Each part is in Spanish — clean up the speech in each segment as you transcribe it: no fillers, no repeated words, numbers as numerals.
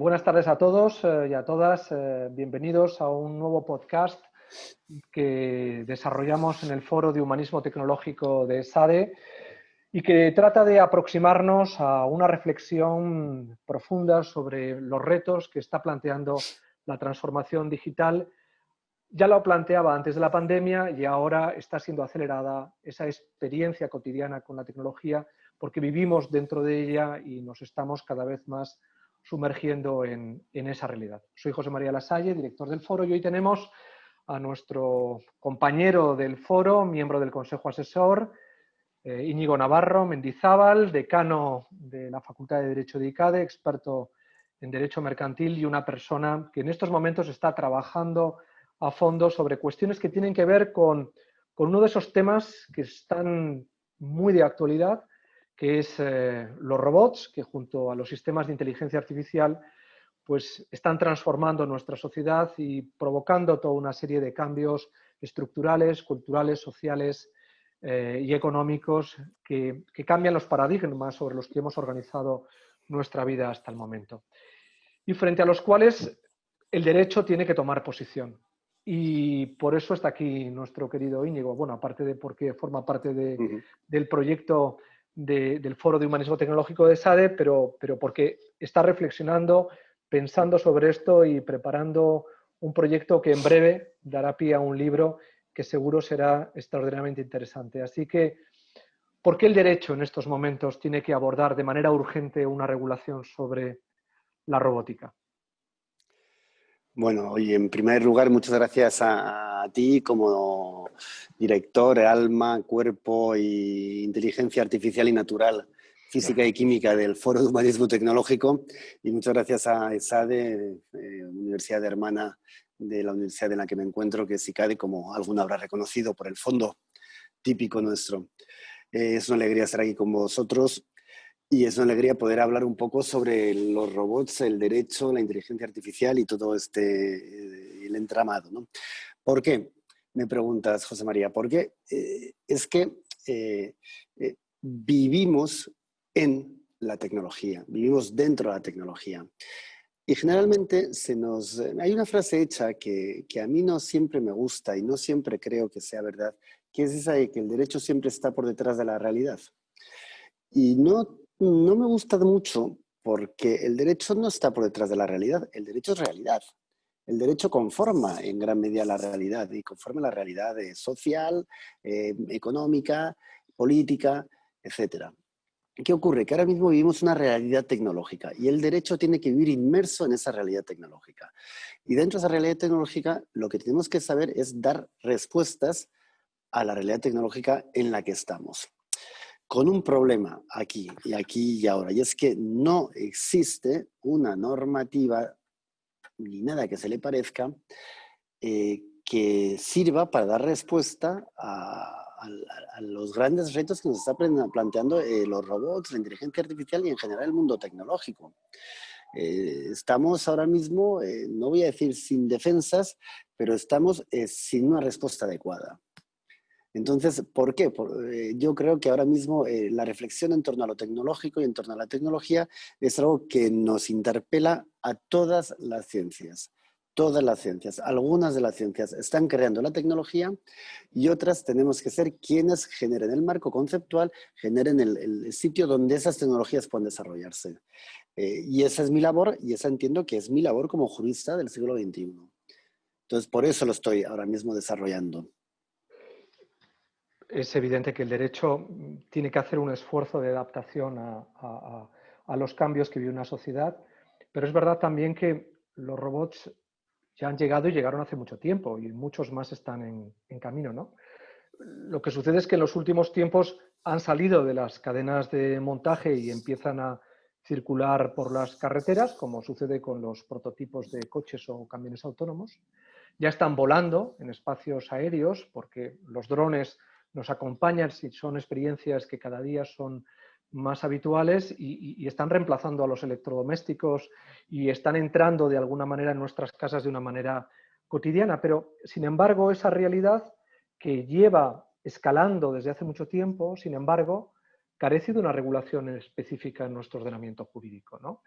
Buenas tardes a todos y a todas. Bienvenidos a un nuevo podcast que desarrollamos en el Foro de Humanismo Tecnológico de ESADE y que trata de aproximarnos a una reflexión profunda sobre los retos que está planteando la transformación digital. Ya lo planteaba antes de la pandemia y ahora está siendo acelerada esa experiencia cotidiana con la tecnología porque vivimos dentro de ella y nos estamos cada vez más sumergiendo en esa realidad. Soy José María Lasalle, director del foro, y hoy tenemos a nuestro compañero del foro, miembro del Consejo Asesor, Íñigo Navarro Mendizábal, decano de la Facultad de Derecho de ICADE, experto en Derecho Mercantil y una persona que en estos momentos está trabajando a fondo sobre cuestiones que tienen que ver con uno de esos temas que están muy de actualidad, que es los robots, que junto a los sistemas de inteligencia artificial pues están transformando nuestra sociedad y provocando toda una serie de cambios estructurales, culturales, sociales y económicos que cambian los paradigmas sobre los que hemos organizado nuestra vida hasta el momento. Y frente a los cuales el derecho tiene que tomar posición. Y por eso está aquí nuestro querido Íñigo. Bueno, aparte de porque forma parte del proyecto del Foro de Humanismo Tecnológico de SADE, pero porque está reflexionando, pensando sobre esto y preparando un proyecto que en breve dará pie a un libro que seguro será extraordinariamente interesante. Así que, ¿por qué el derecho en estos momentos tiene que abordar de manera urgente una regulación sobre la robótica? Bueno, oye, en primer lugar, muchas gracias a ti como director de Alma, Cuerpo e Inteligencia Artificial y Natural, Física y Química del Foro de Humanismo Tecnológico, y muchas gracias a ESADE, Universidad Hermana de la universidad en la que me encuentro, que es ICADE, como alguno habrá reconocido por el fondo típico nuestro. Es una alegría estar aquí con vosotros. Y es una alegría poder hablar un poco sobre los robots, el derecho, la inteligencia artificial y todo el entramado, ¿no? ¿Por qué? Me preguntas, José María. ¿Por qué? Es que vivimos en la tecnología, vivimos dentro de la tecnología. Y generalmente hay una frase hecha que a mí no siempre me gusta y no siempre creo que sea verdad, que es esa de que el derecho siempre está por detrás de la realidad. Y no me gusta mucho porque el derecho no está por detrás de la realidad, el derecho es realidad. El derecho conforma en gran medida la realidad y conforma la realidad social, económica, política, etc. ¿Qué ocurre? Que ahora mismo vivimos una realidad tecnológica y el derecho tiene que vivir inmerso en esa realidad tecnológica. Y dentro de esa realidad tecnológica lo que tenemos que saber es dar respuestas a la realidad tecnológica en la que estamos. Con un problema aquí y ahora, y es que no existe una normativa ni nada que se le parezca que sirva para dar respuesta a los grandes retos que nos está planteando los robots, la inteligencia artificial y en general el mundo tecnológico. Estamos ahora mismo, no voy a decir sin defensas, pero estamos sin una respuesta adecuada. Entonces, ¿por qué? Yo creo que ahora mismo la reflexión en torno a lo tecnológico y en torno a la tecnología es algo que nos interpela a todas las ciencias. Todas las ciencias, algunas de las ciencias están creando la tecnología y otras tenemos que ser quienes generen el marco conceptual, generen el sitio donde esas tecnologías puedan desarrollarse. Y esa es mi labor y esa entiendo que es mi labor como jurista del siglo XXI. Entonces, por eso lo estoy ahora mismo desarrollando. Es evidente que el derecho tiene que hacer un esfuerzo de adaptación a los cambios que vive una sociedad, pero es verdad también que los robots ya han llegado y llegaron hace mucho tiempo y muchos más están en camino, ¿no? Lo que sucede es que en los últimos tiempos han salido de las cadenas de montaje y empiezan a circular por las carreteras, como sucede con los prototipos de coches o camiones autónomos. Ya están volando en espacios aéreos porque los drones nos acompañan, son experiencias que cada día son más habituales y están reemplazando a los electrodomésticos y están entrando de alguna manera en nuestras casas de una manera cotidiana. Pero, sin embargo, esa realidad que lleva escalando desde hace mucho tiempo, sin embargo, carece de una regulación específica en nuestro ordenamiento jurídico, ¿no?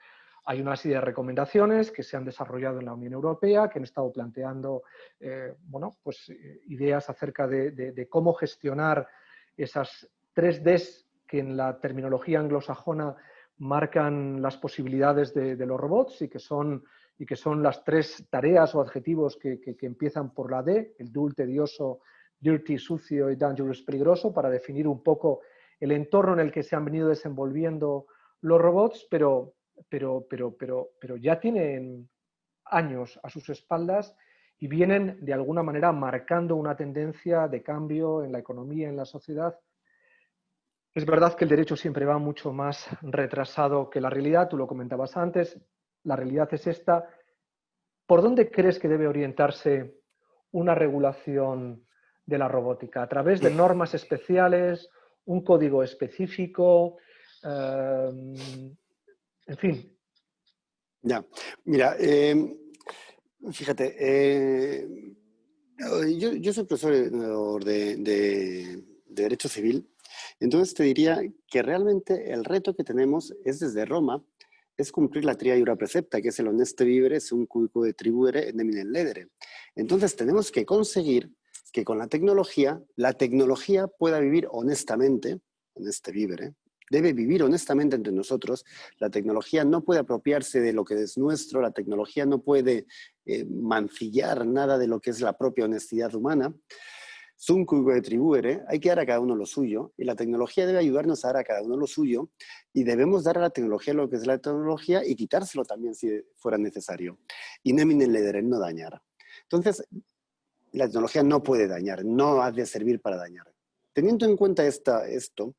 Hay una serie de recomendaciones que se han desarrollado en la Unión Europea, que han estado planteando ideas acerca de cómo gestionar esas 3Ds que en la terminología anglosajona marcan las posibilidades de los robots y que son las 3 tareas o adjetivos que empiezan por la D, el dull, tedioso, dirty, sucio y dangerous, peligroso, para definir un poco el entorno en el que se han venido desenvolviendo los robots, pero ya tienen años a sus espaldas y vienen de alguna manera marcando una tendencia de cambio en la economía, en la sociedad. Es verdad que el derecho siempre va mucho más retrasado que la realidad, tú lo comentabas antes, la realidad es esta. ¿Por dónde crees que debe orientarse una regulación de la robótica? ¿A través de normas especiales, un código específico? En fin. Ya, mira, fíjate, yo soy profesor de Derecho Civil, entonces te diría que realmente el reto que tenemos es desde Roma, es cumplir la tria iura precepta, que es el honeste vivere sum cuique tribuere et nemine ledere. Entonces tenemos que conseguir que con la tecnología pueda vivir honestamente, honeste vivere, debe vivir honestamente entre nosotros. La tecnología no puede apropiarse de lo que es nuestro, la tecnología no puede mancillar nada de lo que es la propia honestidad humana. Sum cuique tribuere, hay que dar a cada uno lo suyo, y la tecnología debe ayudarnos a dar a cada uno lo suyo, y debemos dar a la tecnología lo que es la tecnología y quitárselo también si fuera necesario. Y nemine ledere, no dañar. Entonces, la tecnología no puede dañar, no ha de servir para dañar. Teniendo en cuenta esto,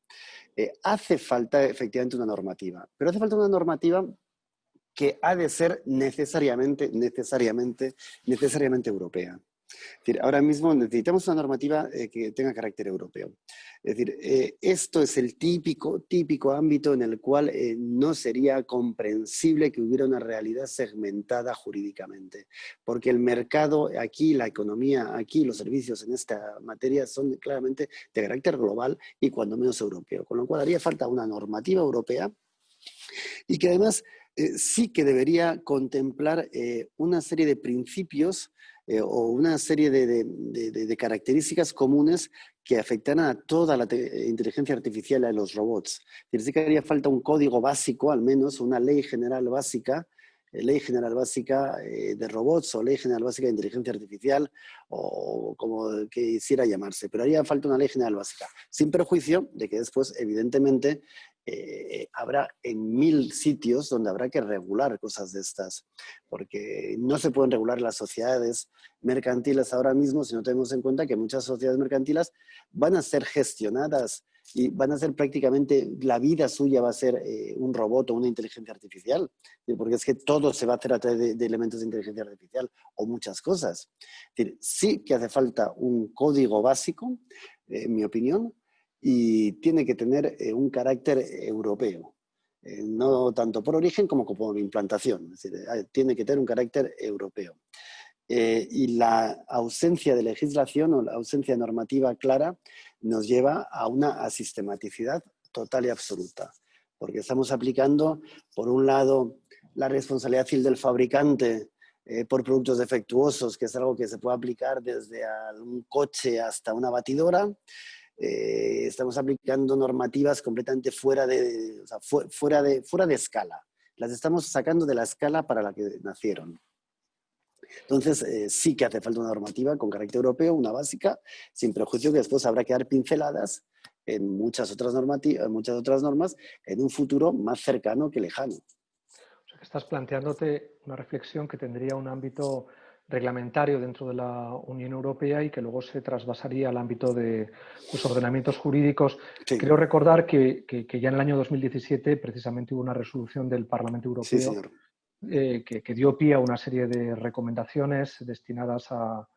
hace falta efectivamente una normativa, pero hace falta una normativa que ha de ser necesariamente europea. Es decir, ahora mismo necesitamos una normativa que tenga carácter europeo. Es decir, esto es el típico ámbito en el cual no sería comprensible que hubiera una realidad segmentada jurídicamente, porque el mercado aquí, la economía aquí, los servicios en esta materia son claramente de carácter global y cuando menos europeo, con lo cual haría falta una normativa europea y que además sí que debería contemplar una serie de principios o una serie de características comunes que afectaran a toda la inteligencia artificial y a los robots. Es decir, sí que haría falta un código básico, al menos una ley general básica de robots o ley general básica de inteligencia artificial o como quisiera llamarse, pero haría falta una ley general básica, sin perjuicio de que después, evidentemente, habrá en 1000 sitios donde habrá que regular cosas de estas, porque no se pueden regular las sociedades mercantiles ahora mismo si no tenemos en cuenta que muchas sociedades mercantiles van a ser gestionadas y van a ser prácticamente, la vida suya va a ser un robot o una inteligencia artificial, porque es que todo se va a hacer a través de elementos de inteligencia artificial o muchas cosas. Es decir, sí que hace falta un código básico, en mi opinión, y tiene que tener un carácter europeo, no tanto por origen como por implantación, es decir, tiene que tener un carácter europeo. Y la ausencia de legislación o la ausencia de normativa clara nos lleva a una asistematicidad total y absoluta, porque estamos aplicando, por un lado, la responsabilidad civil del fabricante por productos defectuosos, que es algo que se puede aplicar desde un coche hasta una batidora. Estamos aplicando normativas completamente fuera de escala. Las estamos sacando de la escala para la que nacieron. Entonces, sí que hace falta una normativa con carácter europeo, una básica, sin prejuicio que después habrá que dar pinceladas en muchas otras normas en un futuro más cercano que lejano. O sea, que estás planteándote una reflexión que tendría un ámbito reglamentario dentro de la Unión Europea y que luego se trasvasaría al ámbito de los ordenamientos jurídicos. Sí. Quiero recordar que ya en el año 2017 precisamente hubo una resolución del Parlamento Europeo, sí, señor. Que dio pie a una serie de recomendaciones destinadas a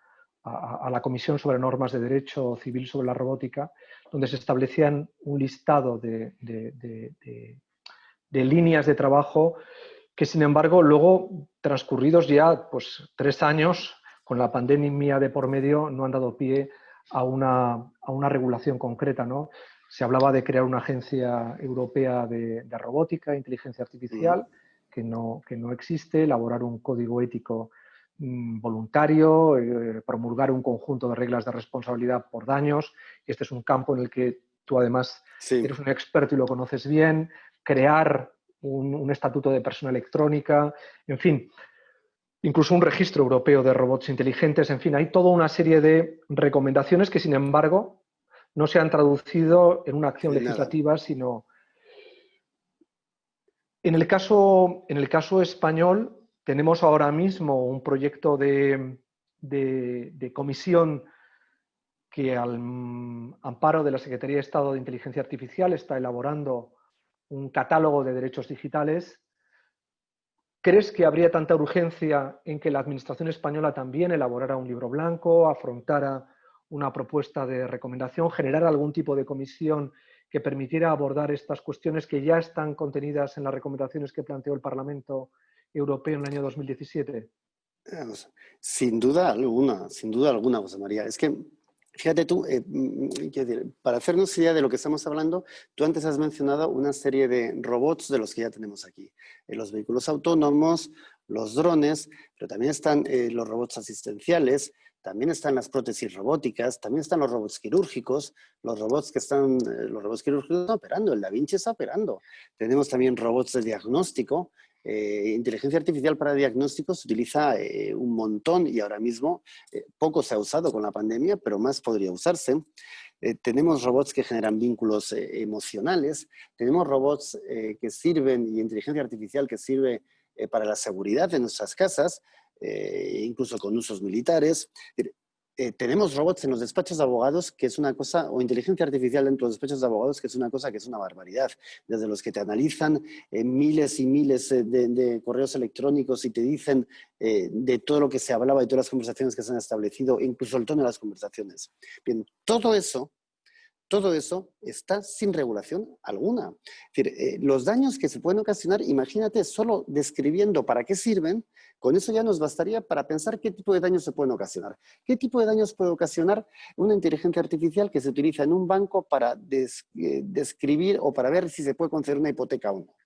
la Comisión sobre Normas de Derecho Civil sobre la Robótica, donde se establecían un listado de líneas de trabajo que, sin embargo, luego, transcurridos ya 3 años, con la pandemia de por medio, no han dado pie a una regulación concreta, ¿no? Se hablaba de crear una agencia europea de robótica e inteligencia artificial, que no existe, elaborar un código ético voluntario, promulgar un conjunto de reglas de responsabilidad por daños. Este es un campo en el que tú además eres un experto y lo conoces bien. Crear un estatuto de persona electrónica, en fin, incluso un registro europeo de robots inteligentes. En fin, hay toda una serie de recomendaciones que, sin embargo, no se han traducido en una acción legislativa, sino... En el caso español, tenemos ahora mismo un proyecto de comisión que, al amparo de la Secretaría de Estado de Inteligencia Artificial, está elaborando un catálogo de derechos digitales. ¿Crees que habría tanta urgencia en que la Administración española también elaborara un libro blanco, afrontara una propuesta de recomendación, generara algún tipo de comisión que permitiera abordar estas cuestiones que ya están contenidas en las recomendaciones que planteó el Parlamento Europeo en el año 2017? Sin duda alguna, José María. Es que, fíjate tú, para hacernos idea de lo que estamos hablando, tú antes has mencionado una serie de robots de los que ya tenemos aquí. Los vehículos autónomos, los drones, pero también están los robots asistenciales, también están las prótesis robóticas, también están los robots quirúrgicos, los robots quirúrgicos están operando, el Da Vinci está operando. Tenemos también robots de diagnóstico. Inteligencia artificial para diagnóstico se utiliza un montón y ahora mismo poco se ha usado con la pandemia, pero más podría usarse. Tenemos robots que generan vínculos emocionales, tenemos robots que sirven y inteligencia artificial que sirve para la seguridad de nuestras casas, incluso con usos militares. Tenemos robots en los despachos de abogados, que es una cosa, o inteligencia artificial dentro de los despachos de abogados, que es una cosa que es una barbaridad. Desde los que te analizan miles y miles de correos electrónicos y te dicen de todo lo que se hablaba y todas las conversaciones que se han establecido, incluso el tono de las conversaciones. Bien, todo eso está sin regulación alguna. Es decir, los daños que se pueden ocasionar, imagínate, solo describiendo para qué sirven, con eso ya nos bastaría para pensar qué tipo de daños se pueden ocasionar. ¿Qué tipo de daños puede ocasionar una inteligencia artificial que se utiliza en un banco para describir o para ver si se puede conceder una hipoteca o no?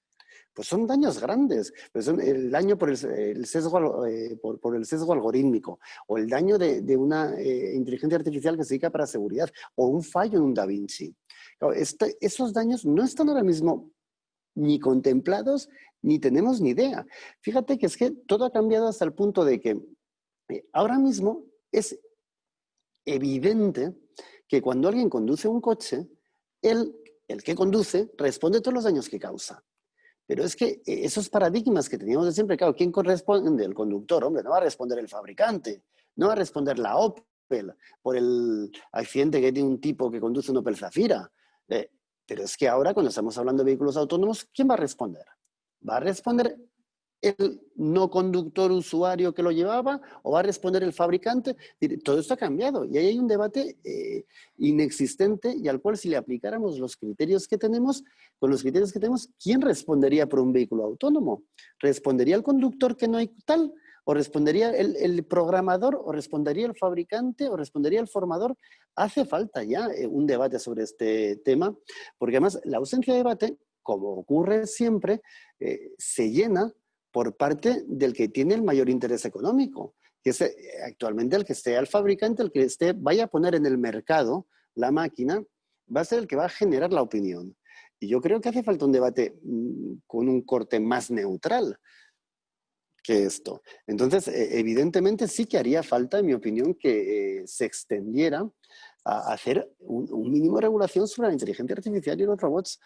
Pues son daños grandes, pues son el daño por el sesgo, por el sesgo algorítmico, o el daño de una inteligencia artificial que se dedica para seguridad, o un fallo en un Da Vinci. Claro, esos daños no están ahora mismo ni contemplados, ni tenemos ni idea. Fíjate que es que todo ha cambiado hasta el punto de que ahora mismo es evidente que cuando alguien conduce un coche, el que conduce responde todos los daños que causa. Pero es que esos paradigmas que teníamos de siempre, claro, ¿quién corresponde? El conductor, hombre, no va a responder el fabricante, no va a responder la Opel por el accidente que tiene un tipo que conduce un Opel Zafira. Pero es que ahora, cuando estamos hablando de vehículos autónomos, ¿quién va a responder? ¿Va a responder el no conductor usuario que lo llevaba o va a responder el fabricante? Todo esto ha cambiado y ahí hay un debate inexistente y al cual, si le aplicáramos los criterios que tenemos, con los criterios que tenemos, ¿quién respondería por un vehículo autónomo? ¿Respondería el conductor que no hay tal? ¿O respondería el programador? ¿O respondería el fabricante? ¿O respondería el formador? Hace falta ya un debate sobre este tema, porque además la ausencia de debate, como ocurre siempre, se llena por parte del que tiene el mayor interés económico, que es actualmente el que esté al fabricante, el que vaya a poner en el mercado la máquina, va a ser el que va a generar la opinión. Y yo creo que hace falta un debate con un corte más neutral que esto. Entonces, evidentemente sí que haría falta, en mi opinión, que se extendiera a hacer un mínimo de regulación sobre la inteligencia artificial y los robots,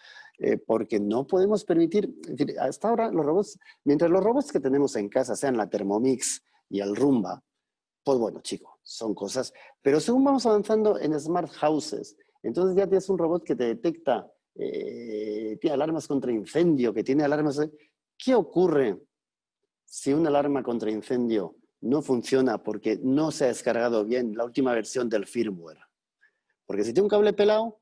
porque no podemos permitir, es decir, hasta ahora los robots, mientras los robots que tenemos en casa sean la Thermomix y el Roomba, pues bueno, chico, son cosas, pero según vamos avanzando en smart houses, entonces ya tienes un robot que te detecta, tiene alarmas contra incendio, que tiene alarmas... ¿Qué ocurre si una alarma contra incendio no funciona porque no se ha descargado bien la última versión del firmware? Porque si tiene un cable pelado,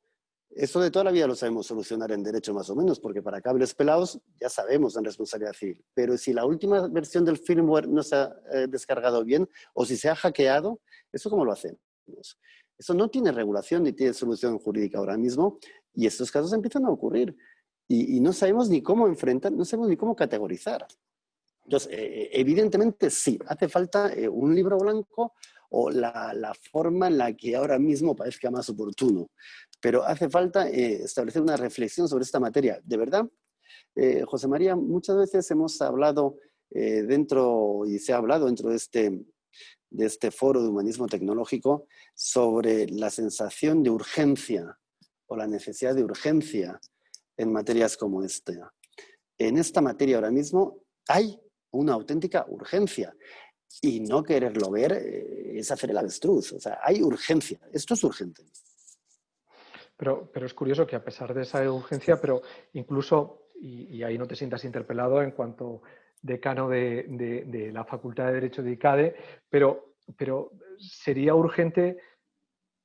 eso de toda la vida lo sabemos solucionar en derecho más o menos, porque para cables pelados ya sabemos en responsabilidad civil. Pero si la última versión del firmware no se ha descargado bien o si se ha hackeado, ¿eso cómo lo hacemos? Eso no tiene regulación ni tiene solución jurídica ahora mismo y estos casos empiezan a ocurrir. Y no sabemos ni cómo enfrentar, no sabemos ni cómo categorizar. Entonces, evidentemente sí, hace falta un libro blanco o la forma en la que ahora mismo parezca más oportuno, pero hace falta establecer una reflexión sobre esta materia. De verdad, José María, muchas veces hemos hablado y se ha hablado dentro de este foro de humanismo tecnológico sobre la sensación de urgencia o la necesidad de urgencia en materias como esta. En esta materia ahora mismo hay una auténtica urgencia y no quererlo ver es hacer el avestruz. O sea, hay urgencia. Esto es urgente. Pero es curioso que a pesar de esa urgencia, pero incluso, y ahí no te sientas interpelado en cuanto decano de la Facultad de Derecho de ICADE, pero sería urgente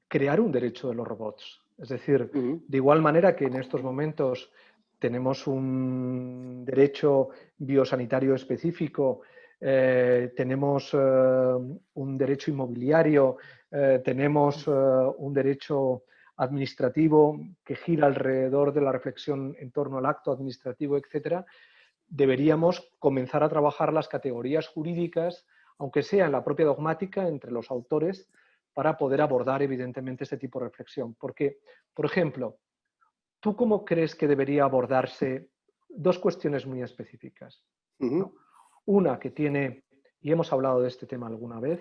crear un derecho de los robots. Es decir, de igual manera que en estos momentos tenemos un derecho biosanitario específico, tenemos un derecho inmobiliario, tenemos un derecho administrativo que gira alrededor de la reflexión en torno al acto administrativo, etcétera, deberíamos comenzar a trabajar las categorías jurídicas, aunque sea en la propia dogmática, entre los autores, para poder abordar, evidentemente, este tipo de reflexión. Porque, por ejemplo, ¿tú cómo crees que debería abordarse dos cuestiones muy específicas? ¿No? Una que tiene, y hemos hablado de este tema alguna vez,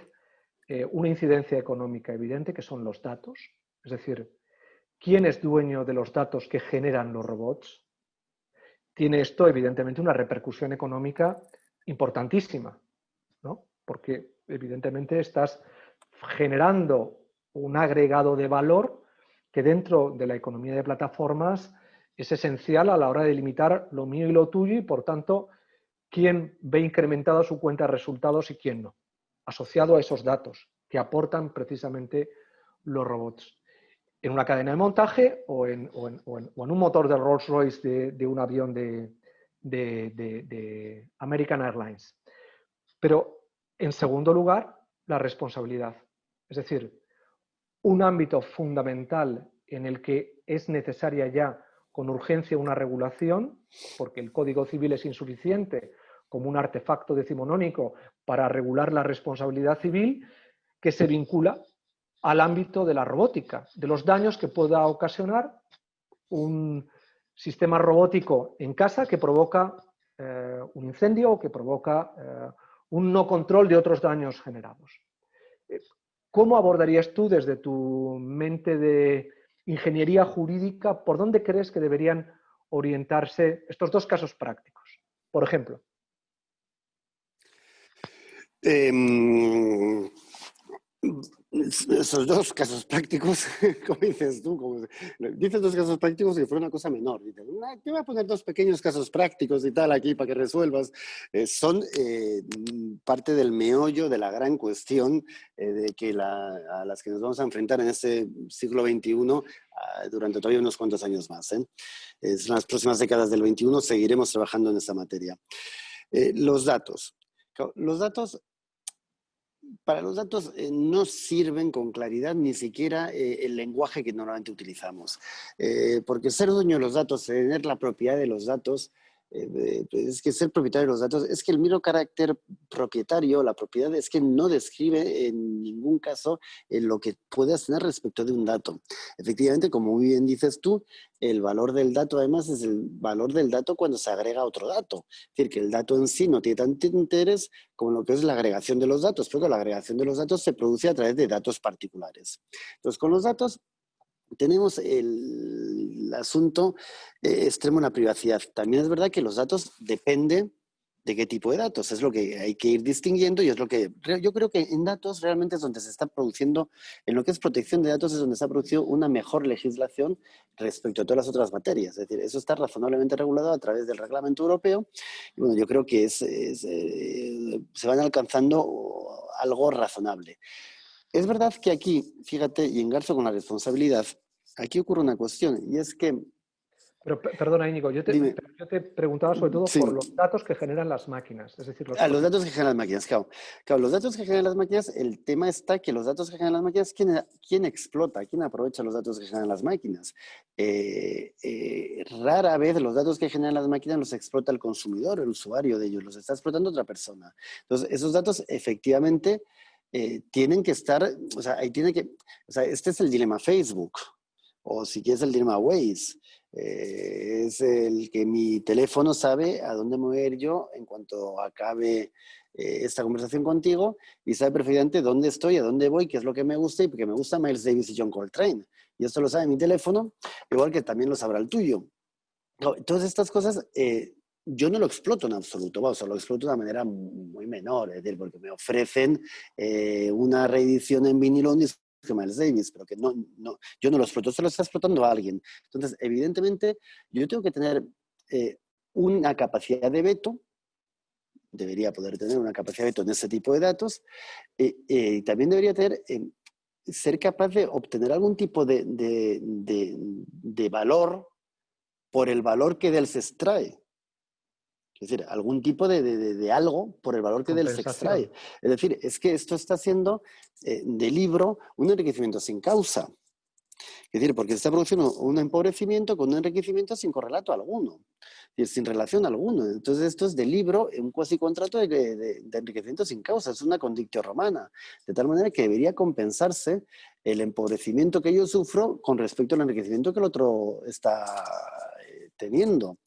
una incidencia económica evidente, que son los datos. Es decir, ¿quién es dueño de los datos que generan los robots? Tiene esto, evidentemente, una repercusión económica importantísima, ¿no? Porque, evidentemente, estás generando un agregado de valor que dentro de la economía de plataformas es esencial a la hora de limitar lo mío y lo tuyo y, por tanto, quién ve incrementada su cuenta de resultados y quién no, asociado a esos datos que aportan precisamente los robots en una cadena de montaje o en un motor de Rolls-Royce de un avión de American Airlines. Pero, en segundo lugar, la responsabilidad. Es decir, un ámbito fundamental en el que es necesaria ya con urgencia una regulación, porque el Código Civil es insuficiente como un artefacto decimonónico para regular la responsabilidad civil, que se vincula al ámbito de la robótica, de los daños que pueda ocasionar un sistema robótico en casa que provoca un incendio o que provoca un no control de otros daños generados. ¿Cómo abordarías tú desde tu mente de ingeniería jurídica, por dónde crees que deberían orientarse estos dos casos prácticos? Por ejemplo. Esos dos casos prácticos, como dices tú, dices dos casos prácticos que fue una cosa menor. Dices, te voy a poner dos pequeños casos prácticos y tal aquí para que resuelvas. Son parte del meollo de la gran cuestión de que a las que nos vamos a enfrentar en este siglo XXI durante todavía unos cuantos años más. En las próximas décadas del XXI seguiremos trabajando en esta materia. Los datos. Los datos para los datos no sirven con claridad ni siquiera el lenguaje que normalmente utilizamos. Porque ser dueño de los datos, tener la propiedad de los datos, es que ser propietario de los datos, es que el mero carácter propietario, la propiedad, es que no describe en ningún caso lo que puedas tener respecto de un dato. Efectivamente, como muy bien dices tú, el valor del dato además es el valor del dato cuando se agrega otro dato. Es decir, que el dato en sí no tiene tanto interés como lo que es la agregación de los datos, pero la agregación de los datos se produce a través de datos particulares. Entonces, con los datos tenemos el asunto extremo en la privacidad. También es verdad que los datos dependen de qué tipo de datos. Es lo que hay que ir distinguiendo y es lo que yo creo que en datos realmente es donde se está produciendo, en lo que es protección de datos es donde se ha producido una mejor legislación respecto a todas las otras materias. Es decir, eso está razonablemente regulado a través del reglamento europeo y bueno, yo creo que se van alcanzando algo razonable. Es verdad que aquí, fíjate, y engarzo con la responsabilidad, aquí ocurre una cuestión, y es que Pero perdona, Íñigo, Dime, yo te preguntaba sobre todo sí. por los datos que generan las máquinas, es decir, los A los propios. datos que generan las máquinas, claro. Claro, los datos que generan las máquinas, el tema está que los datos que generan las máquinas, ¿quién explota? ¿Quién aprovecha los datos que generan las máquinas? Rara vez los datos que generan las máquinas los explota el consumidor, el usuario de ellos, los está explotando otra persona. Entonces, esos datos efectivamente tienen que estar, o sea, ahí tiene que, o sea, este es el dilema Facebook, o si quieres el dilema Waze. Es el que mi teléfono sabe a dónde mover yo en cuanto acabe esta conversación contigo y sabe perfectamente dónde estoy, a dónde voy, qué es lo que me gusta y porque me gusta Miles Davis y John Coltrane. Y esto lo sabe mi teléfono, igual que también lo sabrá el tuyo. No, todas estas cosas yo no lo exploto en absoluto, o sea, lo exploto de una manera muy menor, es decir, porque me ofrecen una reedición en vinilo que Miles Davis, pero que yo no lo exploto, se lo está explotando a alguien. Entonces, evidentemente, yo tengo que tener eh, una capacidad de veto, debería poder tener una capacidad de veto en ese tipo de datos, y también debería tener, ser capaz de obtener algún tipo de valor por el valor que de él se extrae. Es decir, algún tipo de algo por el valor que de él se Compensación. extrae. Es decir, es que esto está haciendo de libro un enriquecimiento sin causa. Es decir, porque se está produciendo un empobrecimiento con un enriquecimiento sin correlato alguno, es decir, sin relación alguna. Entonces, esto es de libro, un cuasi contrato de enriquecimiento sin causa, es una condictio romana, de tal manera que debería compensarse el empobrecimiento que yo sufro con respecto al enriquecimiento que el otro está teniendo.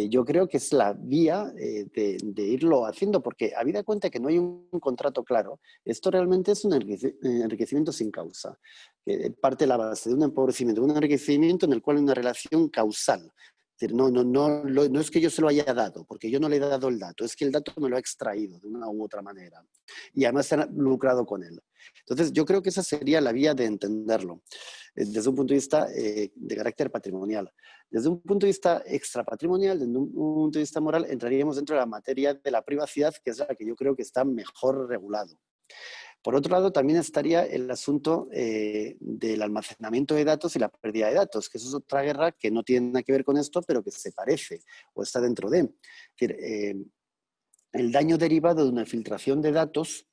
Yo creo que es la vía de irlo haciendo, porque habida cuenta que no hay un contrato claro, esto realmente es un enriquecimiento sin causa. Parte de la base de un empobrecimiento, un enriquecimiento en el cual hay una relación causal. Es decir, no es que yo se lo haya dado, porque yo no le he dado el dato, es que el dato me lo ha extraído de una u otra manera. Y además se han lucrado con él. Entonces, yo creo que esa sería la vía de entenderlo, desde un punto de vista de carácter patrimonial. Desde un punto de vista extrapatrimonial, desde un punto de vista moral, entraríamos dentro de la materia de la privacidad, que es la que yo creo que está mejor regulado. Por otro lado, también estaría el asunto del almacenamiento de datos y la pérdida de datos, que eso es otra guerra que no tiene nada que ver con esto, pero que se parece o está dentro de. Es decir, el daño derivado de una filtración de datos,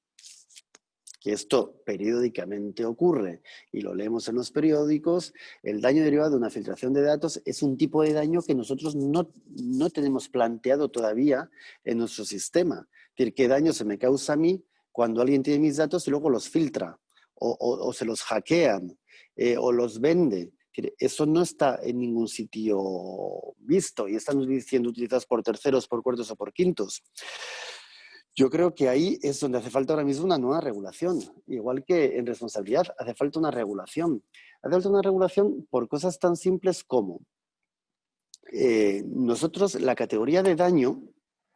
que esto periódicamente ocurre y lo leemos en los periódicos, el daño derivado de una filtración de datos es un tipo de daño que nosotros no tenemos planteado todavía en nuestro sistema. Es decir, ¿qué daño se me causa a mí cuando alguien tiene mis datos y luego los filtra o se los hackean o los vende? Es decir, eso no está en ningún sitio visto y están siendo utilizados por terceros, por cuartos o por quintos. Yo creo que ahí es donde hace falta ahora mismo una nueva regulación. Igual que en responsabilidad, hace falta una regulación. Hace falta una regulación por cosas tan simples como nosotros, la categoría de daño,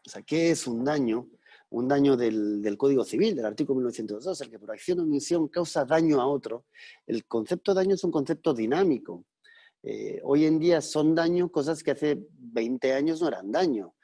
o sea, ¿qué es un daño? Un daño del Código Civil, del artículo 1902, el que por acción o omisión causa daño a otro. El concepto de daño es un concepto dinámico. Hoy en día son daño cosas que hace 20 años no eran daño.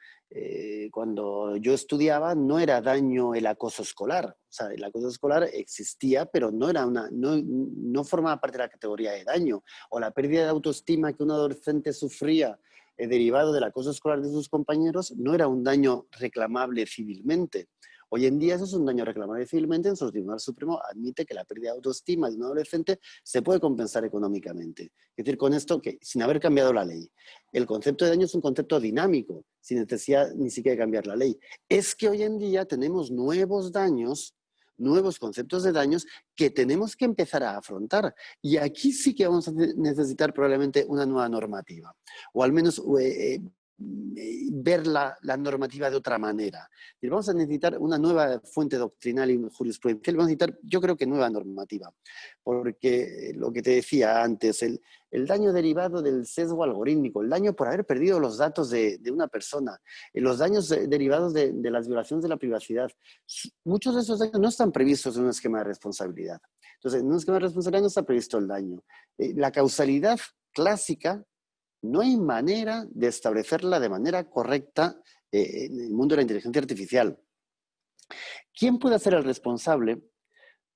Cuando yo estudiaba no era daño el acoso escolar. O sea, el acoso escolar existía, pero no formaba parte de la categoría de daño. O la pérdida de autoestima que un adolescente sufría derivado del acoso escolar de sus compañeros no era un daño reclamable civilmente. Hoy en día eso es un daño reclamable civilmente. En su Tribunal Supremo admite que la pérdida de autoestima de un adolescente se puede compensar económicamente. Es decir, con esto que sin haber cambiado la ley. El concepto de daño es un concepto dinámico, sin necesidad ni siquiera de cambiar la ley. Es que hoy en día tenemos nuevos daños, nuevos conceptos de daños que tenemos que empezar a afrontar. Y aquí sí que vamos a necesitar probablemente una nueva normativa, o al menos ver la normativa de otra manera. Y vamos a necesitar una nueva fuente doctrinal y jurisprudencial, vamos a necesitar, yo creo que nueva normativa, porque lo que te decía antes, el daño derivado del sesgo algorítmico, el daño por haber perdido los datos de una persona, los daños derivados de las violaciones de la privacidad, muchos de esos daños no están previstos en un esquema de responsabilidad. Entonces, en un esquema de responsabilidad no está previsto el daño. La causalidad clásica no hay manera de establecerla de manera correcta en el mundo de la inteligencia artificial. ¿Quién puede ser el responsable?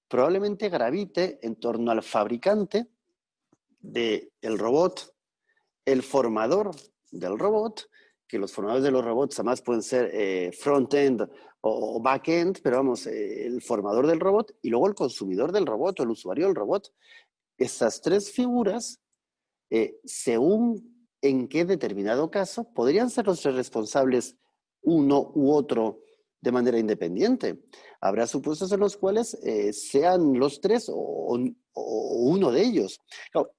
Probablemente gravite en torno al fabricante del robot, el formador del robot, que los formadores de los robots además pueden ser front-end o back-end, pero vamos, el formador del robot y luego el consumidor del robot o el usuario del robot. Estas tres figuras, según en qué determinado caso, podrían ser los tres responsables uno u otro de manera independiente. Habrá supuestos en los cuales sean los tres o uno de ellos. Claro,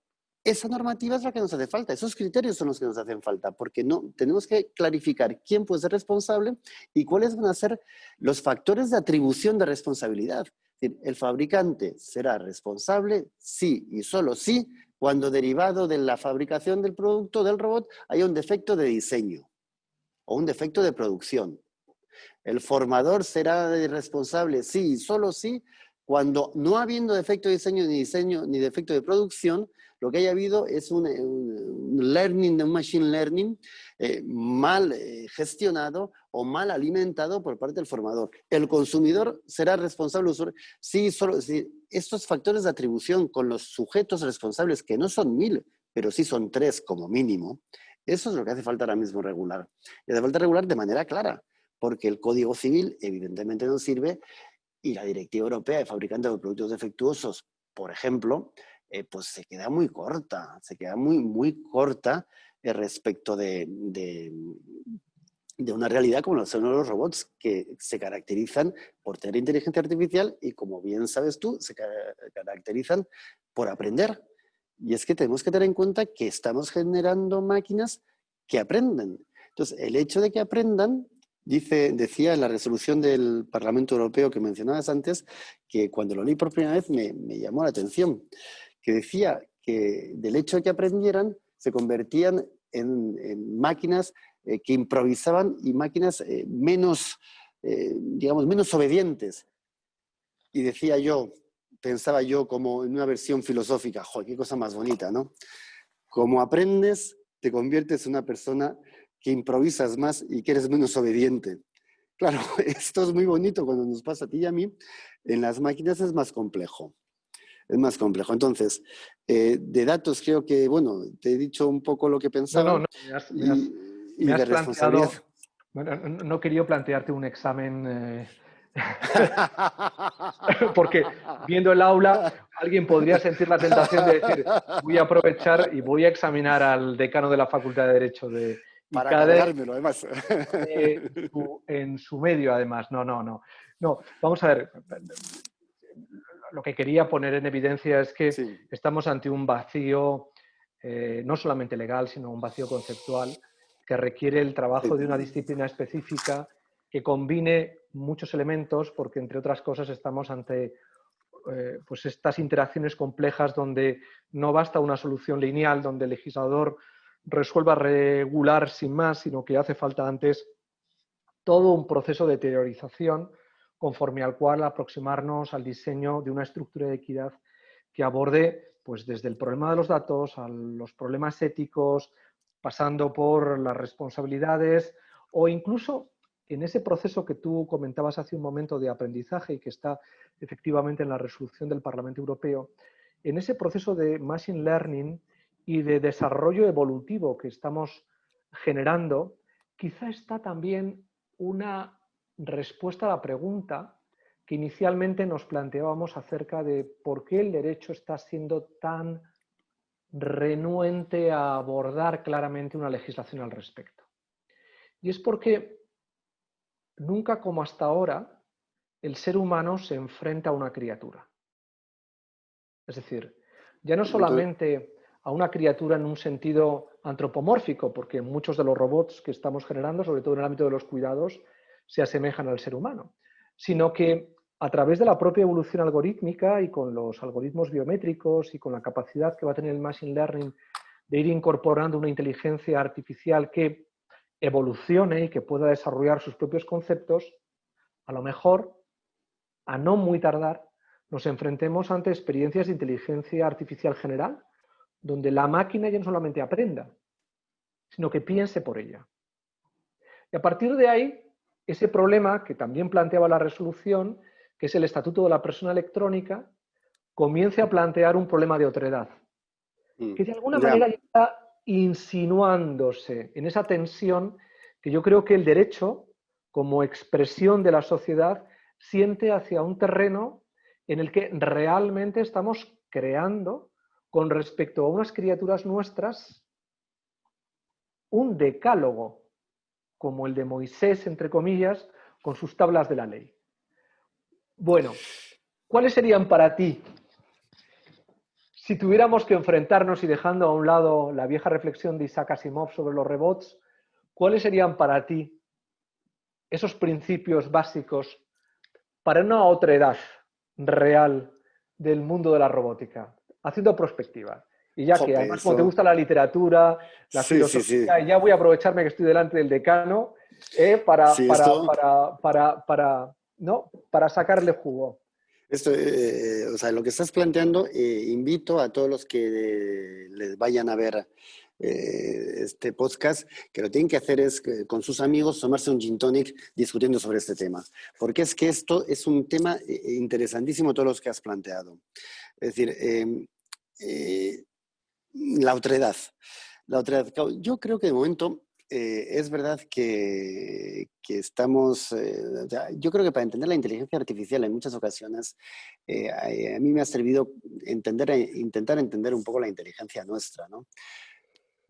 esa normativa es la que nos hace falta, esos criterios son los que nos hacen falta, porque no, tenemos que clarificar quién puede ser responsable y cuáles van a ser los factores de atribución de responsabilidad. Es decir, el fabricante será responsable sí y solo sí cuando derivado de la fabricación del producto del robot haya un defecto de diseño o un defecto de producción. El formador será responsable sí y solo sí cuando no habiendo defecto de diseño ni defecto de producción, lo que haya habido es un machine learning mal gestionado o mal alimentado por parte del formador. El consumidor será responsable sí, solo, sí, estos factores de atribución con los sujetos responsables, que no son 1000, pero sí son 3 como mínimo, eso es lo que hace falta ahora mismo regular. Y hace falta regular de manera clara, porque el Código Civil evidentemente no sirve y la Directiva Europea de Fabricantes de Productos Defectuosos, por ejemplo, pues se queda muy corta, muy corta respecto de una realidad como son los robots que se caracterizan por tener inteligencia artificial y, como bien sabes tú, se caracterizan por aprender. Y es que tenemos que tener en cuenta que estamos generando máquinas que aprenden. Entonces, el hecho de que aprendan, decía en la resolución del Parlamento Europeo que mencionabas antes, que cuando lo leí por primera vez me llamó la atención, que decía que del hecho de que aprendieran se convertían en máquinas que improvisaban y máquinas menos obedientes. Y decía yo, pensaba yo como en una versión filosófica, ¡joder, qué cosa más bonita!, ¿no? Como aprendes, te conviertes en una persona que improvisas más y que eres menos obediente. Claro, esto es muy bonito cuando nos pasa a ti y a mí. En las máquinas es más complejo. Es más complejo. Entonces, de datos creo que, bueno, te he dicho un poco lo que pensaba. No, Y me has de responsabilidad. planteado, bueno, no quería plantearte un examen, porque viendo el aula alguien podría sentir la tentación de decir, voy a aprovechar y voy a examinar al decano de la Facultad de Derecho y Para cada cargármelo, además. en su medio, además. No, vamos a ver. Lo que quería poner en evidencia es que Sí. estamos ante un vacío no solamente legal, sino un vacío conceptual que requiere el trabajo Sí. de una disciplina específica que combine muchos elementos, porque entre otras cosas estamos ante pues estas interacciones complejas donde no basta una solución lineal, donde el legislador resuelva regular sin más, sino que hace falta antes todo un proceso de teorización conforme al cual aproximarnos al diseño de una estructura de equidad que aborde pues desde el problema de los datos a los problemas éticos, pasando por las responsabilidades o incluso en ese proceso que tú comentabas hace un momento de aprendizaje y que está efectivamente en la resolución del Parlamento Europeo, en ese proceso de machine learning y de desarrollo evolutivo que estamos generando, quizá está también una respuesta a la pregunta que inicialmente nos planteábamos acerca de por qué el derecho está siendo tan renuente a abordar claramente una legislación al respecto. Y es porque nunca como hasta ahora el ser humano se enfrenta a una criatura. Es decir, ya no solamente a una criatura en un sentido antropomórfico, porque muchos de los robots que estamos generando, sobre todo en el ámbito de los cuidados, se asemejan al ser humano, sino que a través de la propia evolución algorítmica y con los algoritmos biométricos y con la capacidad que va a tener el machine learning de ir incorporando una inteligencia artificial que evolucione y que pueda desarrollar sus propios conceptos, a lo mejor, a no muy tardar, nos enfrentemos ante experiencias de inteligencia artificial general, donde la máquina ya no solamente aprenda, sino que piense por ella. Y a partir de ahí, ese problema que también planteaba la resolución, que es el estatuto de la persona electrónica, comience a plantear un problema de otredad, que de alguna manera ya está insinuándose en esa tensión que yo creo que el derecho, como expresión de la sociedad, siente hacia un terreno en el que realmente estamos creando, con respecto a unas criaturas nuestras, un decálogo, como el de Moisés, entre comillas, con sus tablas de la ley. Bueno, ¿cuáles serían para ti, si tuviéramos que enfrentarnos y dejando a un lado la vieja reflexión de Isaac Asimov sobre los robots, cuáles serían para ti esos principios básicos para una otra edad real del mundo de la robótica, haciendo perspectiva? Y ya que Jope, además como te eso. gusta la literatura, la Sí, sí, sí. filosofía, ya voy a aprovecharme que estoy delante del decano Sí, ¿no? Para sacarle jugo. esto, o sea, lo que estás planteando, invito a todos los que les vayan a ver este podcast, que lo tienen que hacer es con sus amigos tomarse un gin tonic discutiendo sobre este tema, porque es que esto es un tema interesantísimo, todos los que has planteado. Es decir, eh, la otredad. La otredad. Yo creo que de momento es verdad que estamos, o sea, yo creo que para entender la inteligencia artificial en muchas ocasiones, a mí me ha servido intentar entender un poco la inteligencia nuestra, ¿no?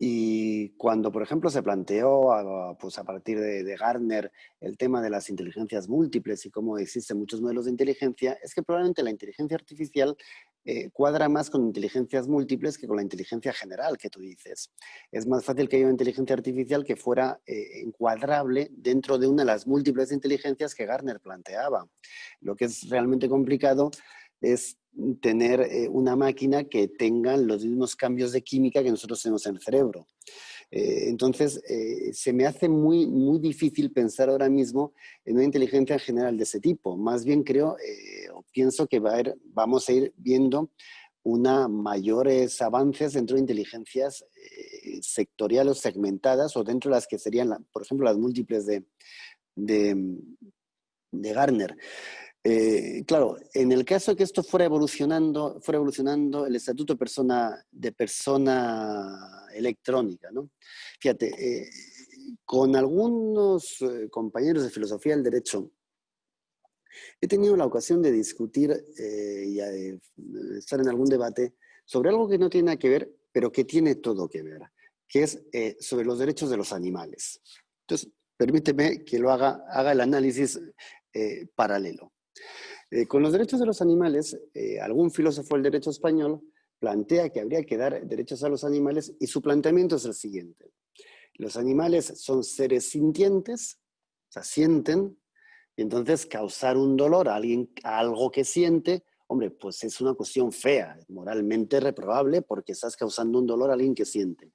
Y cuando, por ejemplo, se planteó pues a partir de Gartner el tema de las inteligencias múltiples y cómo existen muchos modelos de inteligencia, es que probablemente la inteligencia artificial cuadra más con inteligencias múltiples que con la inteligencia general que tú dices. Es más fácil que haya una inteligencia artificial que fuera encuadrable dentro de una de las múltiples inteligencias que Gartner planteaba. Lo que es realmente complicado es tener una máquina que tenga los mismos cambios de química que nosotros tenemos en el cerebro. Entonces, se me hace muy, muy difícil pensar ahora mismo en una inteligencia general de ese tipo. Más bien creo, o pienso que vamos a ir viendo mayores avances dentro de inteligencias sectoriales o segmentadas o dentro de las que serían, por ejemplo, las múltiples de Gartner. Claro, en el caso de que esto fuera evolucionando el estatuto de persona electrónica, ¿no? Fíjate, con algunos compañeros de filosofía del derecho, he tenido la ocasión de discutir y de estar en algún debate sobre algo que no tiene nada que ver, pero que tiene todo que ver, que es sobre los derechos de los animales. Entonces, permíteme que haga el análisis paralelo. Con los derechos de los animales, algún filósofo del derecho español plantea que habría que dar derechos a los animales y su planteamiento es el siguiente. Los animales son seres sintientes, o sea, sienten, y entonces causar un dolor a algo que siente, hombre, pues es una cuestión fea, moralmente reprobable porque estás causando un dolor a alguien que siente.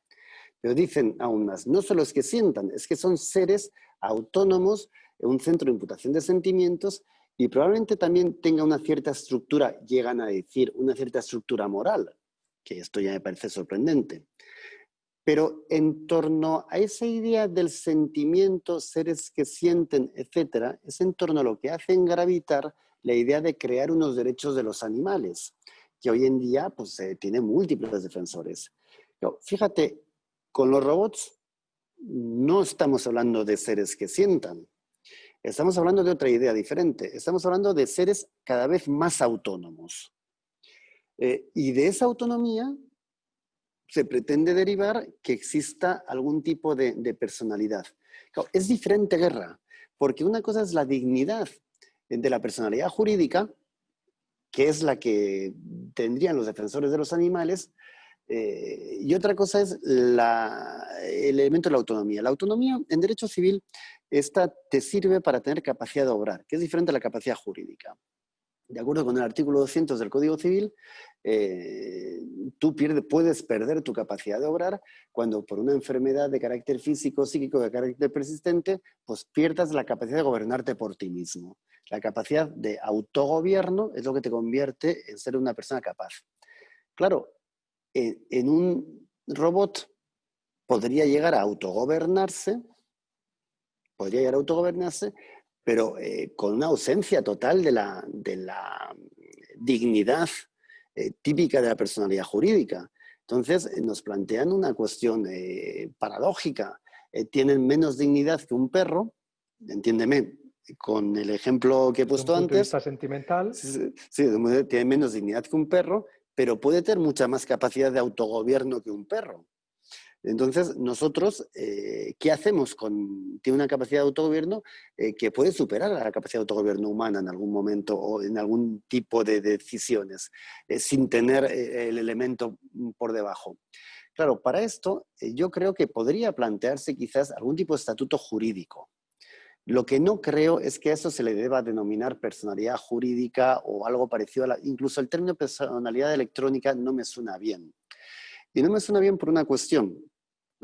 Pero dicen aún más, no solo es que sientan, es que son seres autónomos, un centro de imputación de sentimientos y probablemente también tenga una cierta estructura, llegan a decir, una cierta estructura moral, que esto ya me parece sorprendente. Pero en torno a esa idea del sentimiento, seres que sienten, etcétera, es en torno a lo que hacen gravitar la idea de crear unos derechos de los animales, que hoy en día pues, tiene múltiples defensores. Pero fíjate, con los robots no estamos hablando de seres que sientan, estamos hablando de otra idea diferente, estamos hablando de seres cada vez más autónomos. Y de esa autonomía se pretende derivar que exista algún tipo de personalidad. Claro, es diferente guerra, porque una cosa es la dignidad de la personalidad jurídica, que es la que tendrían los defensores de los animales, y otra cosa es el elemento de la autonomía. La autonomía en derecho civil te sirve para tener capacidad de obrar, que es diferente a la capacidad jurídica. De acuerdo con el artículo 200 del Código Civil, tú puedes perder tu capacidad de obrar cuando por una enfermedad de carácter físico, psíquico, de carácter persistente, pues pierdas la capacidad de gobernarte por ti mismo. La capacidad de autogobierno es lo que te convierte en ser una persona capaz. Claro, en un robot podría llegar a autogobernarse, pero con una ausencia total de la dignidad típica de la personalidad jurídica. Entonces, nos plantean una cuestión paradójica. Tienen menos dignidad que un perro, entiéndeme, con el ejemplo que he Desde un puesto punto de antes, vista sentimental. sí, tiene menos dignidad que un perro, pero puede tener mucha más capacidad de autogobierno que un perro. Entonces, nosotros, ¿qué hacemos? Tiene una capacidad de autogobierno que puede superar a la capacidad de autogobierno humana en algún momento o en algún tipo de decisiones, sin tener el elemento por debajo. Claro, para esto yo creo que podría plantearse quizás algún tipo de estatuto jurídico. Lo que no creo es que a eso se le deba denominar personalidad jurídica o algo parecido incluso el término personalidad electrónica no me suena bien. Y no me suena bien por una cuestión.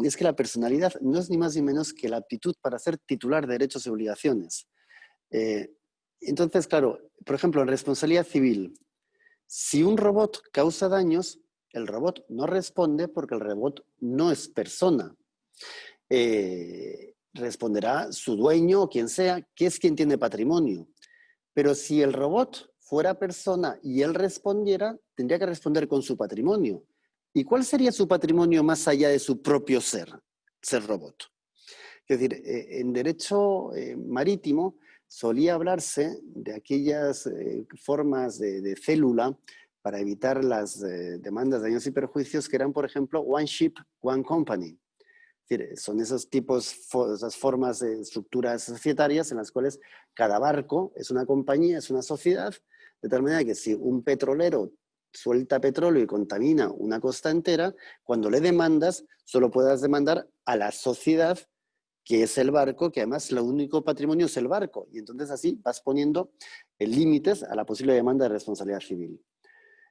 Y es que la personalidad no es ni más ni menos que la aptitud para ser titular de derechos y obligaciones. Eh, entonces, claro, por ejemplo, en responsabilidad civil, si un robot causa daños, el robot no responde porque el robot no es persona. Responderá su dueño o quien sea, que es quien tiene patrimonio. Pero si el robot fuera persona y él respondiera, tendría que responder con su patrimonio. ¿Y cuál sería su patrimonio más allá de su propio ser robot? Es decir, en derecho marítimo solía hablarse de aquellas formas de célula para evitar las demandas, daños y perjuicios que eran, por ejemplo, one ship, one company. Es decir, son esos tipos, esas formas de estructuras societarias en las cuales cada barco es una compañía, es una sociedad, de tal manera que si un petrolero suelta petróleo y contamina una costa entera, cuando le demandas, solo puedas demandar a la sociedad que es el barco, que además lo único patrimonio es el barco. Y entonces así vas poniendo límites a la posible demanda de responsabilidad civil.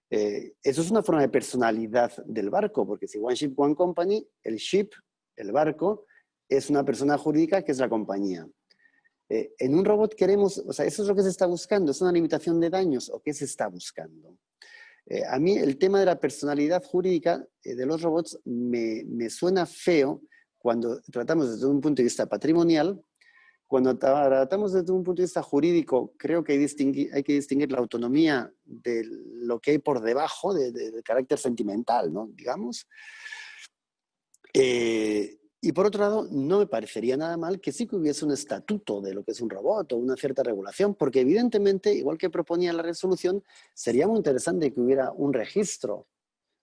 Eso es una forma de personalidad del barco, porque si one ship, one company, el ship, el barco, es una persona jurídica que es la compañía. En un robot queremos, o sea, eso es lo que se está buscando, ¿es una limitación de daños o qué se está buscando? A mí el tema de la personalidad jurídica de los robots me suena feo cuando tratamos desde un punto de vista patrimonial. Cuando tratamos desde un punto de vista jurídico, creo que hay que distinguir la autonomía de lo que hay por debajo, del carácter sentimental, ¿no? Digamos. Y por otro lado, no me parecería nada mal que sí que hubiese un estatuto de lo que es un robot o una cierta regulación, porque evidentemente, igual que proponía la resolución, sería muy interesante que hubiera un registro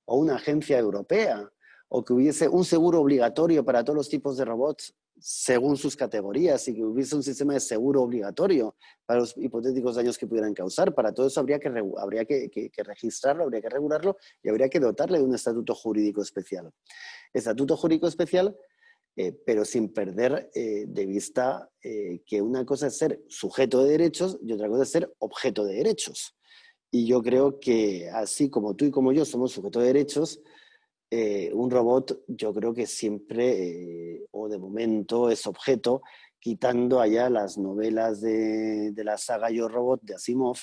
o una agencia europea, o que hubiese un seguro obligatorio para todos los tipos de robots según sus categorías y que hubiese un sistema de seguro obligatorio para los hipotéticos daños que pudieran causar. Para todo eso habría que registrarlo, habría que regularlo y habría que dotarle de un estatuto jurídico especial. Estatuto jurídico especial, pero sin perder de vista que una cosa es ser sujeto de derechos y otra cosa es ser objeto de derechos. Y yo creo que así como tú y como yo somos sujetos de derechos, un robot yo creo que siempre, o de momento, es objeto, quitando allá las novelas de la saga Yo Robot de Asimov,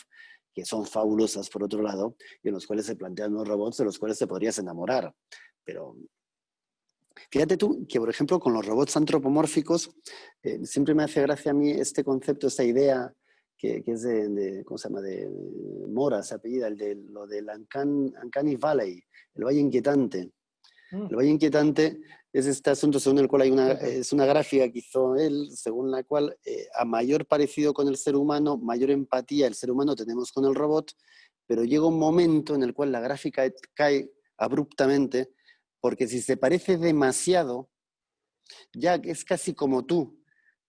que son fabulosas por otro lado, y en los cuales se plantean unos robots de los cuales te podrías enamorar. Pero fíjate tú que, por ejemplo, con los robots antropomórficos, siempre me hace gracia a mí este concepto, esta idea que es ¿cómo se llama? De Mora, se apellida, lo del Uncanny Valley, el Valle Inquietante. El Valle Inquietante es este asunto según el cual es una gráfica que hizo él, según la cual a mayor parecido con el ser humano, mayor empatía el ser humano tenemos con el robot, pero llega un momento en el cual la gráfica cae abruptamente, porque si se parece demasiado, ya es casi como tú,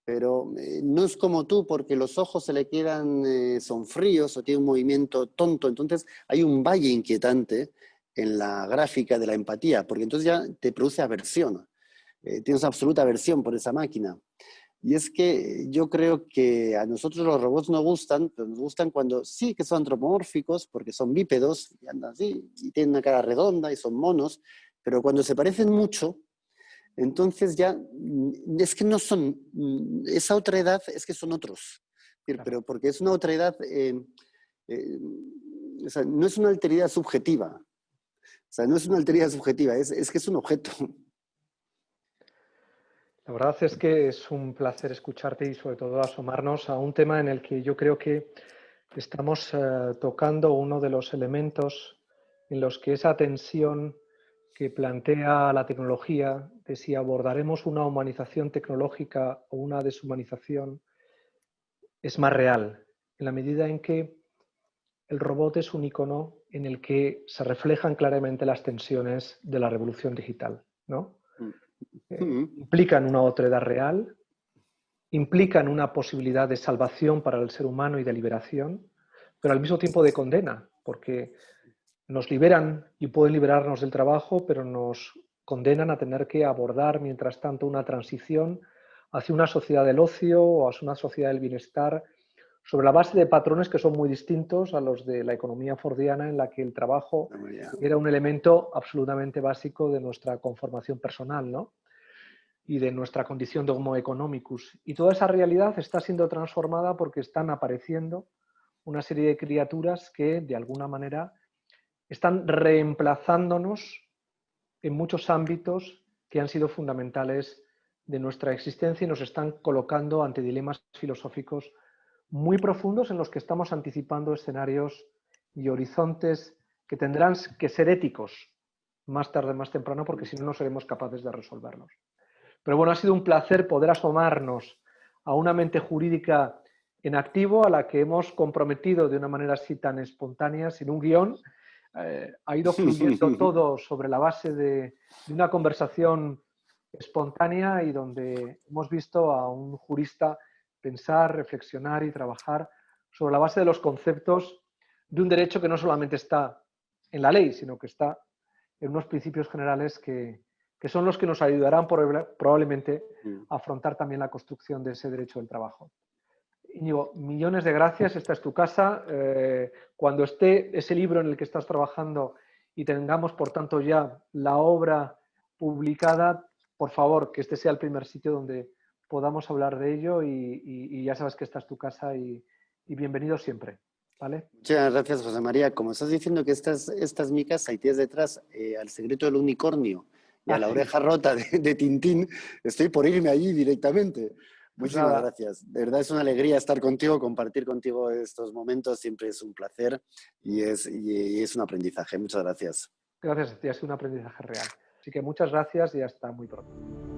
pero no es como tú porque los ojos se le quedan, son fríos o tiene un movimiento tonto, entonces hay un valle inquietante en la gráfica de la empatía, porque entonces ya te produce aversión, tienes absoluta aversión por esa máquina. Y es que yo creo que a nosotros los robots nos gustan, pero nos gustan cuando sí que son antropomórficos, porque son bípedos, y andan así, y tienen una cara redonda y son monos, pero cuando se parecen mucho, entonces ya es que no son, esa otra edad es que son otros, pero porque es una otra edad, eh, o sea, no es una alteridad subjetiva, o sea, no es una alteridad subjetiva, es que es un objeto. La verdad es que es un placer escucharte y sobre todo asomarnos a un tema en el que yo creo que estamos tocando uno de los elementos en los que esa tensión que plantea la tecnología, de si abordaremos una humanización tecnológica o una deshumanización, es más real, en la medida en que el robot es un icono en el que se reflejan claramente las tensiones de la revolución digital, ¿no? Implican una otredad real, implican una posibilidad de salvación para el ser humano y de liberación, pero al mismo tiempo de condena, porque nos liberan y pueden liberarnos del trabajo, pero nos condenan a tener que abordar, mientras tanto, una transición hacia una sociedad del ocio o hacia una sociedad del bienestar, sobre la base de patrones que son muy distintos a los de la economía fordiana, en la que el trabajo era un elemento absolutamente básico de nuestra conformación personal, ¿no? Y de nuestra condición de homo economicus. Y toda esa realidad está siendo transformada porque están apareciendo una serie de criaturas que, de alguna manera, están reemplazándonos en muchos ámbitos que han sido fundamentales de nuestra existencia y nos están colocando ante dilemas filosóficos muy profundos en los que estamos anticipando escenarios y horizontes que tendrán que ser éticos más tarde, más temprano, porque si no, no seremos capaces de resolverlos. Pero bueno, ha sido un placer poder asomarnos a una mente jurídica en activo a la que hemos comprometido de una manera así tan espontánea, sin un guión. Ha ido fluyendo todo sobre la base de una conversación espontánea y donde hemos visto a un jurista pensar, reflexionar y trabajar sobre la base de los conceptos de un derecho que no solamente está en la ley, sino que está en unos principios generales que son los que nos ayudarán probablemente a afrontar también la construcción de ese derecho del trabajo. Íñigo, millones de gracias, esta es tu casa. Cuando esté ese libro en el que estás trabajando y tengamos, por tanto, ya la obra publicada, por favor, que este sea el primer sitio donde podamos hablar de ello y ya sabes que esta es tu casa y bienvenido siempre, ¿vale? Muchas gracias, José María. Como estás diciendo que esta es mi casa y tienes detrás al secreto del unicornio y a la Sí. oreja rota de Tintín, estoy por irme allí directamente. Pues Muchísimas nada, gracias. De verdad es una alegría estar contigo, compartir contigo estos momentos. Siempre es un placer y es un aprendizaje. Muchas gracias. gracias a ti, ha sido un aprendizaje real. Así que muchas gracias y hasta muy pronto.